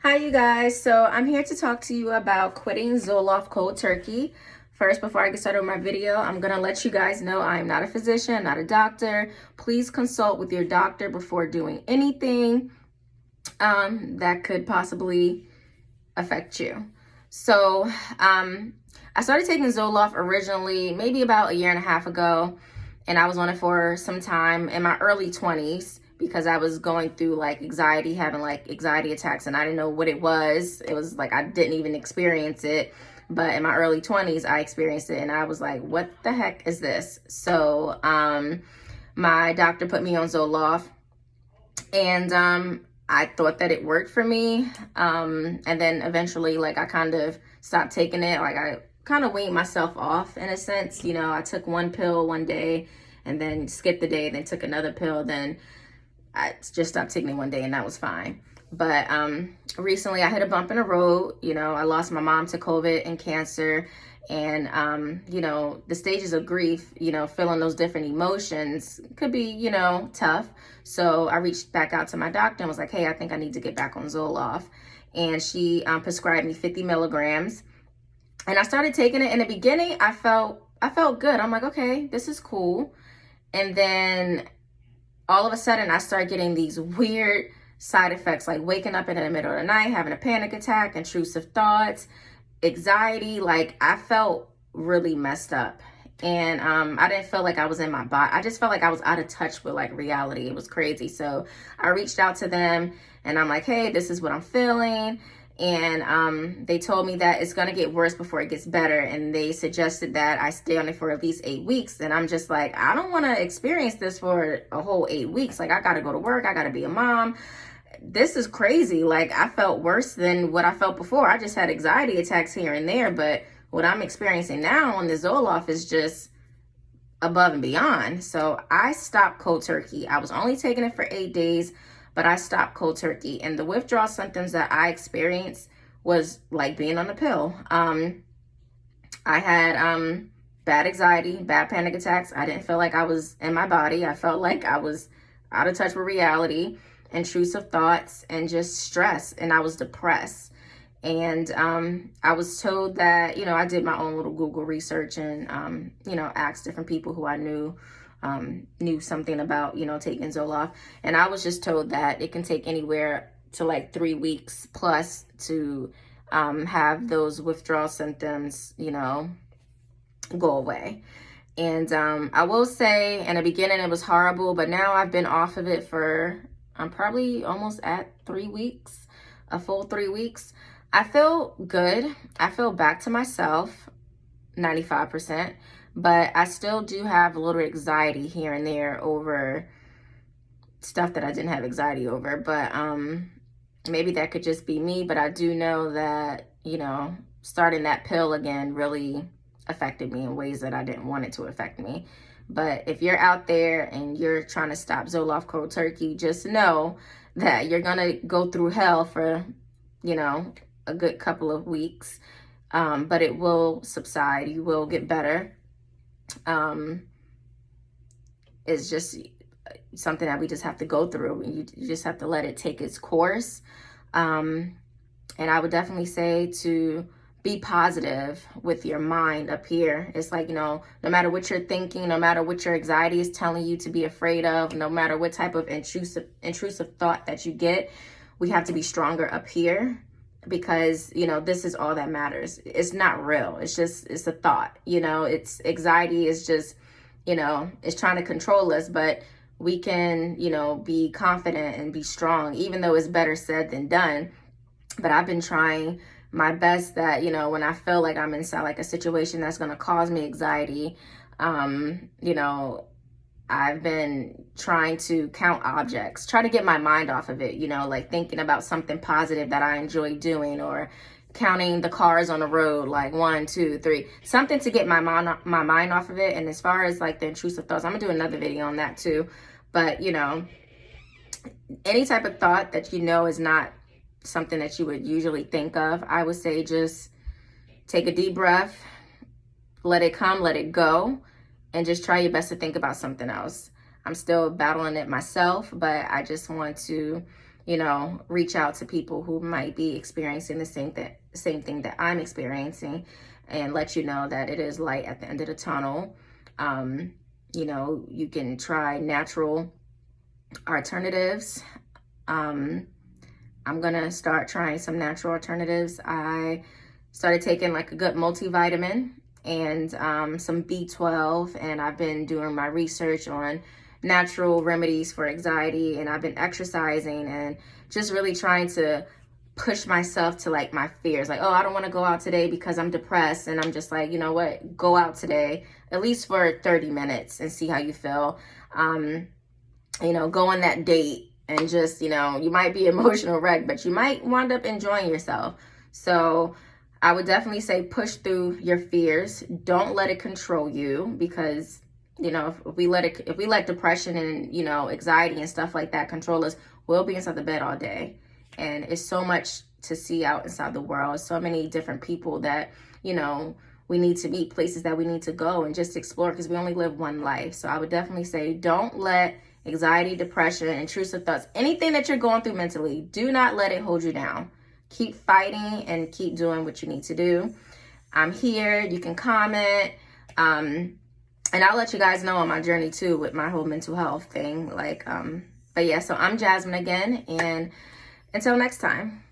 Hi, you guys. So I'm here to talk to you about quitting Zoloft cold turkey. First, before I get started with my video, I'm going to let you guys know I am not a physician, not a doctor. Please consult with your doctor before doing anything that could possibly affect you. So I started taking Zoloft originally maybe about a year and a half ago, and I was on it for some time in my early 20s because I was going through like anxiety, having like anxiety attacks, and I didn't know what it was. It was like I didn't even experience it. But in my early 20s, I experienced it, and I was like, what the heck is this? So my doctor put me on Zoloft, and I thought that it worked for me. And then eventually, like, I kind of stopped taking it. Like, I kind of weaned myself off in a sense. You know, I took one pill one day and then skipped the day, then took another pill. Then I just stopped taking it one day, and that was fine. But recently I hit a bump in the road. You know, I lost my mom to COVID and cancer. And, you know, the stages of grief, you know, feeling those different emotions could be, you know, tough. So I reached back out to my doctor and was like, hey, I think I need to get back on Zoloft. And she prescribed me 50 milligrams. And I started taking it. In the beginning, I felt good. I'm like, okay, this is cool. And then all of a sudden, I started getting these weird side effects, like waking up in the middle of the night, having a panic attack, intrusive thoughts, anxiety. Like, I felt really messed up. And I didn't feel like I was in my body. I just felt like I was out of touch with like reality. It was crazy. So I reached out to them and I'm like, hey, this is what I'm feeling. And they told me that it's going to get worse before it gets better. And they suggested that I stay on it for at least 8 weeks. And I'm just like, I don't want to experience this for a whole 8 weeks. Like, I got to go to work. I got to be a mom. This is crazy. Like, I felt worse than what I felt before. I just had anxiety attacks here and there, but what I'm experiencing now on the Zoloft is just above and beyond. So I stopped cold turkey. I was only taking it for 8 days, but I stopped cold turkey. And the withdrawal symptoms that I experienced was like being on a pill. I had bad anxiety, bad panic attacks. I didn't feel like I was in my body. I felt like I was out of touch with reality, intrusive thoughts, and just stress. And I was depressed. And I was told that, you know, I did my own little Google research and, you know, asked different people who I knew something about, you know, taking Zoloft. And I was just told that it can take anywhere to like 3 weeks plus to have those withdrawal symptoms, you know, go away. And I will say in the beginning it was horrible, but now I've been off of it for, I'm probably almost at 3 weeks, a full 3 weeks. I feel good. I feel back to myself, 95%, but I still do have a little anxiety here and there over stuff that I didn't have anxiety over. But maybe that could just be me, but I do know that, you know, starting that pill again really affected me in ways that I didn't want it to affect me. But if you're out there and you're trying to stop Zoloft cold turkey, just know that you're going to go through hell for, you know, a good couple of weeks. But it will subside. You will get better. It's just something that we just have to go through. You just have to let it take its course. And I would definitely say to be positive with your mind up here. It's like, you know, no matter what you're thinking, no matter what your anxiety is telling you to be afraid of, no matter what type of intrusive thought that you get, we have to be stronger up here, because, you know, this is all that matters. It's not real. It's a thought, you know. It's anxiety is just, you know, it's trying to control us, but we can, you know, be confident and be strong, even though it's better said than done. But I've been trying my best that, you know, when I feel like I'm inside like a situation that's going to cause me anxiety, you know, I've been trying to count objects, try to get my mind off of it, you know, like thinking about something positive that I enjoy doing, or counting the cars on the road, like 1, 2, 3, something to get my mind off of it. And as far as like the intrusive thoughts, I'm gonna do another video on that too. But, you know, any type of thought that you know is not something that you would usually think of, I would say just take a deep breath, let it come, let it go, and just try your best to think about something else. I'm still battling it myself, but I just want to, you know, reach out to people who might be experiencing the same thing that I'm experiencing, and let you know that it is light at the end of the tunnel. You know, you can try natural alternatives. I'm gonna start trying some natural alternatives. I started taking like a good multivitamin and some B12, and I've been doing my research on natural remedies for anxiety, and I've been exercising and just really trying to push myself to like my fears. Like, oh, I don't want to go out today because I'm depressed, and I'm just like, you know what, go out today at least for 30 minutes and see how you feel. You know, go on that date and just, you know, you might be emotional wreck, but you might wind up enjoying yourself. So I would definitely say push through your fears. Don't let it control you, because, you know, if we let depression and, you know, anxiety and stuff like that control us, we'll be inside the bed all day. And it's so much to see out inside the world. So many different people that, you know, we need to meet, places that we need to go and just explore, because we only live one life. So I would definitely say don't let anxiety, depression, intrusive thoughts, anything that you're going through mentally, do not let it hold you down. Keep fighting and keep doing what you need to do. I'm here. You can comment. And I'll let you guys know on my journey too with my whole mental health thing. But yeah, so I'm Jasmine again, and until next time.